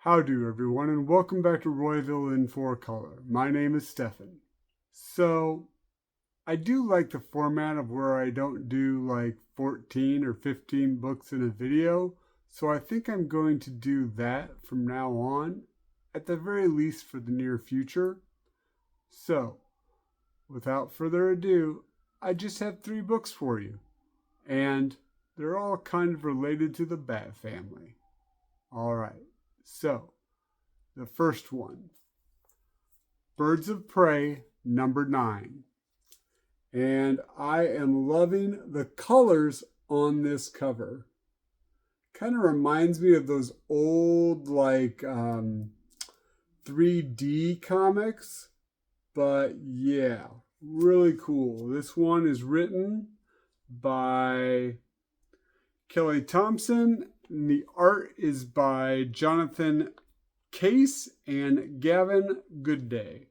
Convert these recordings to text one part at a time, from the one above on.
How do everyone, and welcome back to Royville in 4-Color. My name is Stefan. So, I do like the format of where I don't do like 14 or 15 books in a video, so I think I'm going to do that from now on, at the very least for the near future. So, without further ado, I just have 3 books for you, and they're all kind of related to the Bat family. Alright. So, the first one, Birds of Prey, number 9. And I am loving the colors on this cover. Kind of reminds me of those old, 3D comics. But yeah, really cool. This one is written by Kelly Thompson. And the art is by Jonathan Case and Gavin Goodday.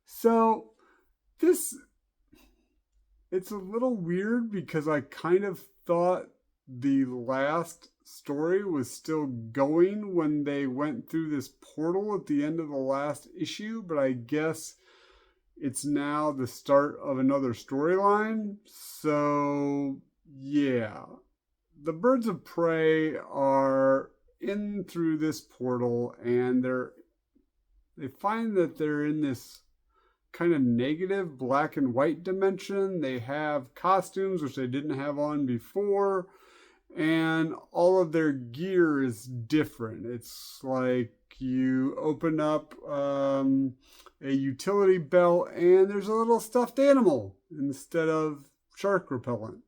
So it's a little weird because I kind of thought the last story was still going when they went through this portal at the end of the last issue, but I guess it's now the start of another storyline. So yeah. The Birds of Prey are in through this portal, and they find that they're in this kind of negative black and white dimension. They have costumes which they didn't have on before, and all of their gear is different. It's like you open up a utility belt and there's a little stuffed animal instead of shark repellent.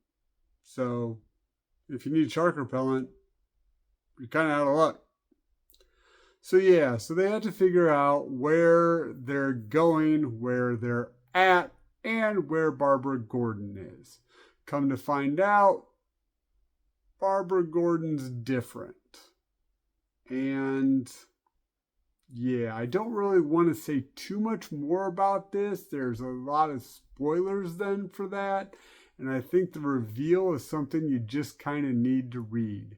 So if you need shark repellent, you're kind of out of luck. So yeah, so they had to figure out where they're going, where they're at, and where Barbara Gordon is. Come to find out, Barbara Gordon's different. And yeah, I don't really want to say too much more about this. There's a lot of spoilers then for that. And I think the reveal is something you just kind of need to read.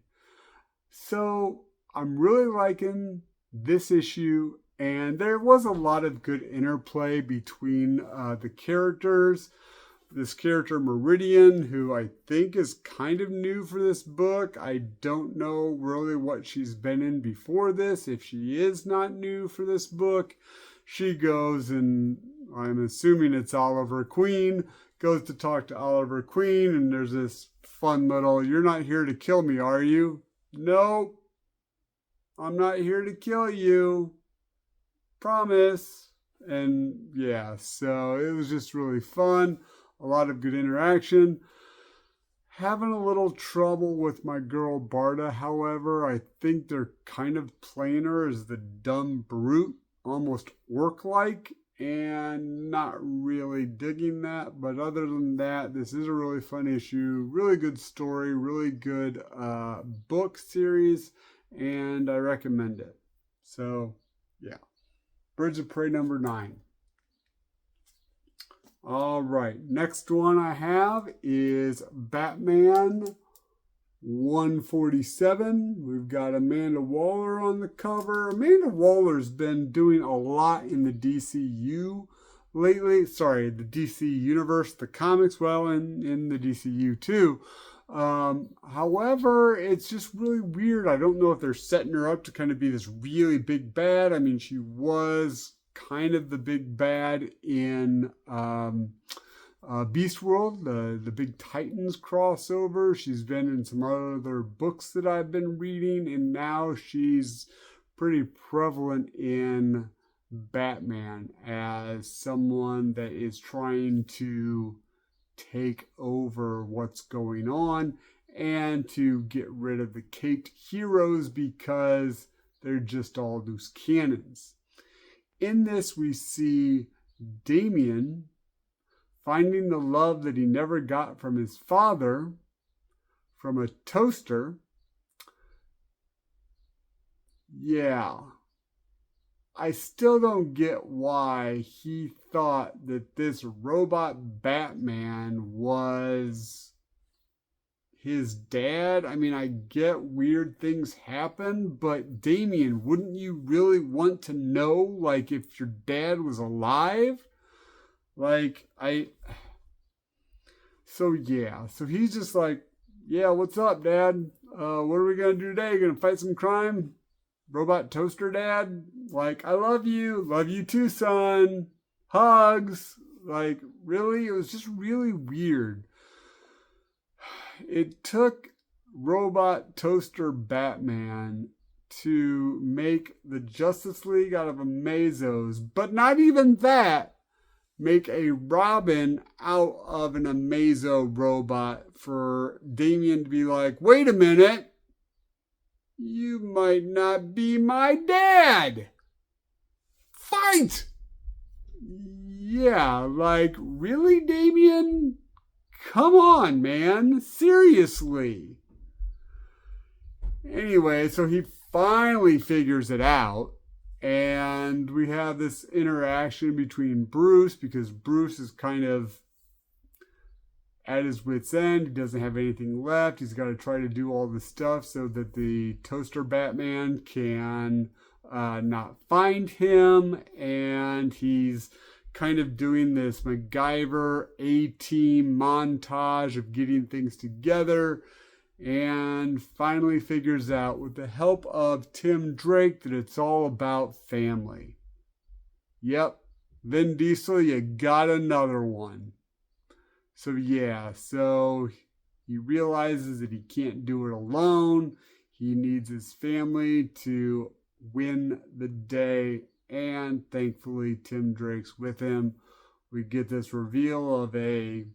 So I'm really liking this issue, and there was a lot of good interplay between the characters. This character Meridian, who I think is kind of new for this book. I don't know really what she's been in before this. If she is not new for this book, she goes, and I'm assuming it's Oliver Queen, goes to talk to Oliver Queen, and there's this fun little, "You're not here to kill me, are you?" "Nope, I'm not here to kill you. Promise." And yeah, so it was just really fun. A lot of good interaction. Having a little trouble with my girl Barda, however. I think they're kind of playing her as the dumb brute, almost orc-like, and not really digging that. But other than that, this is a really fun issue, really good story, really good book series, and I recommend it. So yeah, Birds of Prey number 9. All right, next one I have is Batman 147. We've got Amanda Waller on the cover. Amanda Waller's been doing a lot in the DCU lately. Sorry, the DC Universe, the comics, well, in the DCU too. However, it's just really weird. I don't know if they're setting her up to kind of be this really big bad. I mean, she was kind of the big bad in Beast World, the big Titans crossover. She's been in some other books that I've been reading, and now she's pretty prevalent in Batman as someone that is trying to take over what's going on and to get rid of the caped heroes because they're just all loose cannons. In this, we see Damien finding the love that he never got from his father, from a toaster. Yeah. I still don't get why he thought that this robot Batman was his dad. I mean, I get weird things happen, but Damien, wouldn't you really want to know, like, if your dad was alive? Like, so yeah, so he's just like, yeah, what's up, Dad? What are we gonna do today? Gonna fight some crime? Robot toaster dad? Like, I love you. Love you too, son. Hugs. Like, really? It was just really weird. It took Robot Toaster Batman to make the Justice League out of Amazos, but not even that, make a Robin out of an Amazo robot for Damien to be like, wait a minute, you might not be my dad. Fight! Yeah, like, really, Damien? Come on, man. Seriously. Anyway, so he finally figures it out. And we have this interaction between Bruce, because Bruce is kind of at his wit's end. He doesn't have anything left. He's got to try to do all this stuff so that the Toaster Batman can not find him. And he's kind of doing this MacGyver A-Team montage of getting things together, and finally figures out with the help of Tim Drake that it's all about family. Yep, Vin Diesel, you got another one. So yeah, so he realizes that he can't do it alone. He needs his family to win the day, and thankfully Tim Drake's with him. We get this reveal of a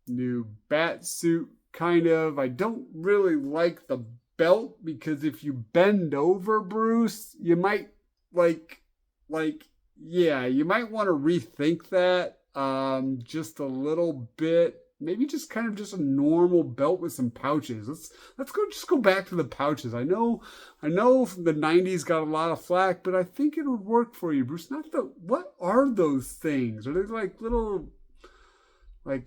new bat suit, kind of. I don't really like the belt, because if you bend over Bruce, you might you might want to rethink that just a little bit. Maybe just kind of just a normal belt with some pouches. Let's go back to the pouches. I know the 90s got a lot of flack, but I think it would work for you, Bruce. What are those things? Are they like little like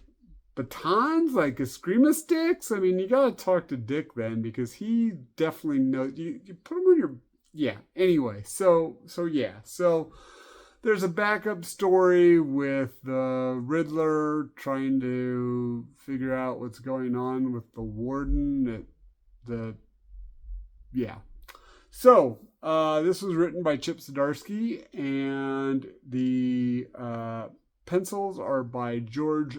batons, like Eskrima sticks? I mean, you gotta talk to Dick then, because he definitely knows. You put them on your, yeah. Anyway, so there's a backup story with the Riddler trying to figure out what's going on with the Warden. So this was written by Chip Zdarsky, and the pencils are by George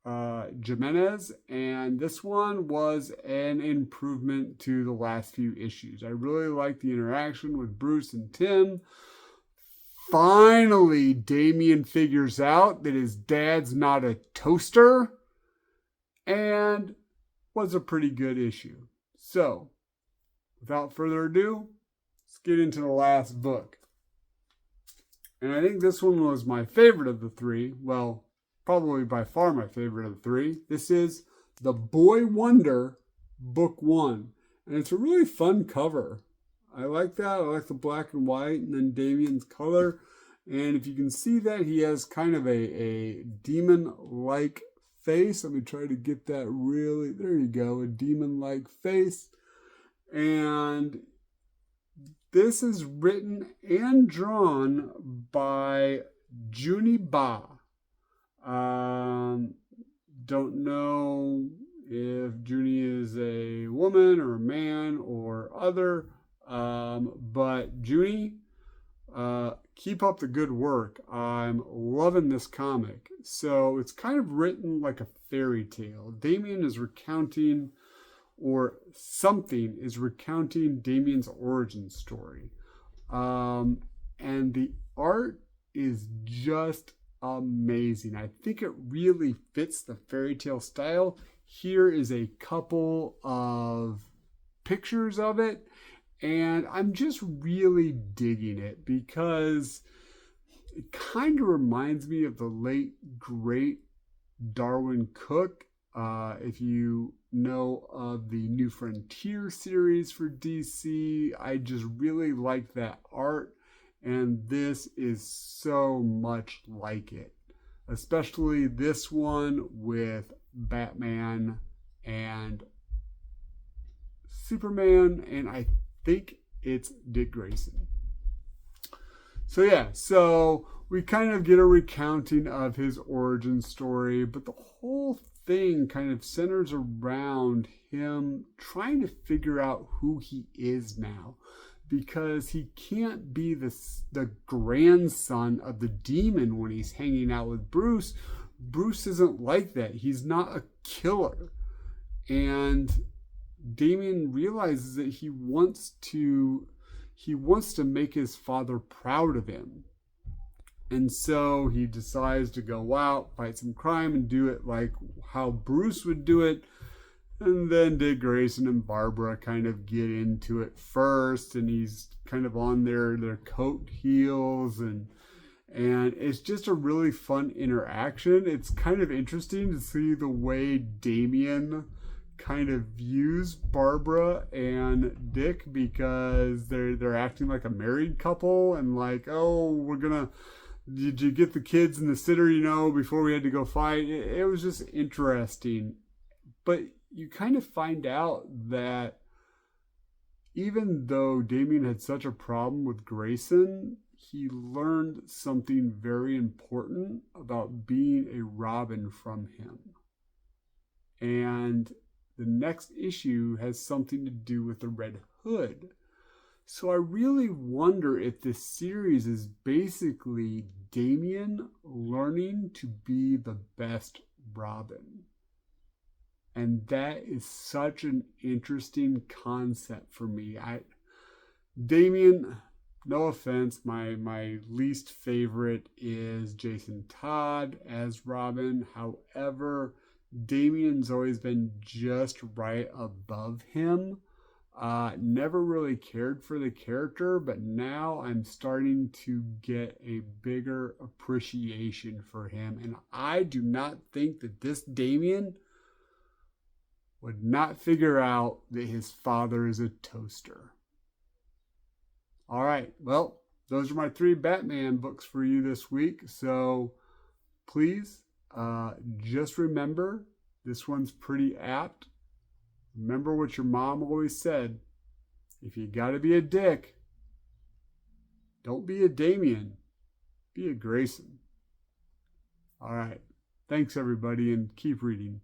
Jimenez, and this one was an improvement to the last few issues. I really like the interaction with Bruce and Tim. Finally, Damien figures out that his dad's not a toaster, and was a pretty good issue. So, without further ado, let's get into the last book. And I think this one was my favorite of the three. Well, probably by far my favorite of the three. This is The Boy Wonder, Book 1. And it's a really fun cover. I like that. I like the black and white and then Damien's color. And if you can see that, he has kind of a demon-like face. Let me try to get that really... There you go. A demon-like face. And this is written and drawn by Juni Ba. Don't know if Juni is a woman or a man or other, but Juni, keep up the good work. I'm loving this comic. So it's kind of written like a fairy tale. Damien is recounting, or something is recounting, Damien's origin story. And the art is just amazing. I think it really fits the fairy tale style. Here is a couple of pictures of it, and I'm just really digging it because it kind of reminds me of the late great Darwin Cook. If you know of the New Frontier series for DC, I just really like that art. And this is so much like it. Especially this one with Batman and Superman, and I think it's Dick Grayson. So yeah, so we kind of get a recounting of his origin story, but the whole thing kind of centers around him trying to figure out who he is now, because he can't be the grandson of the demon when he's hanging out with Bruce. Bruce isn't like that. He's not a killer. And Damian realizes that he wants to make his father proud of him. And so he decides to go out, fight some crime, and do it like how Bruce would do it. And then Dick Grayson and Barbara kind of get into it first, and he's kind of on their coat heels, and it's just a really fun interaction. It's kind of interesting to see the way Damian kind of views Barbara and Dick, because they're acting like a married couple, and like, oh, did you get the kids in the sitter, before we had to go fight? It was just interesting. But you kind of find out that even though Damian had such a problem with Grayson, he learned something very important about being a Robin from him. And the next issue has something to do with the Red Hood. So I really wonder if this series is basically Damian learning to be the best Robin. And that is such an interesting concept for me. Damian, no offense, my least favorite is Jason Todd as Robin. However, Damian's always been just right above him. Never really cared for the character, but now I'm starting to get a bigger appreciation for him. And I do not think that this Damian would not figure out that his father is a toaster. All right, well, those are my 3 Batman books for you this week. So please, just remember, this one's pretty apt. Remember what your mom always said. If you gotta be a Dick, don't be a Damian, be a Grayson. All right, thanks everybody, and keep reading.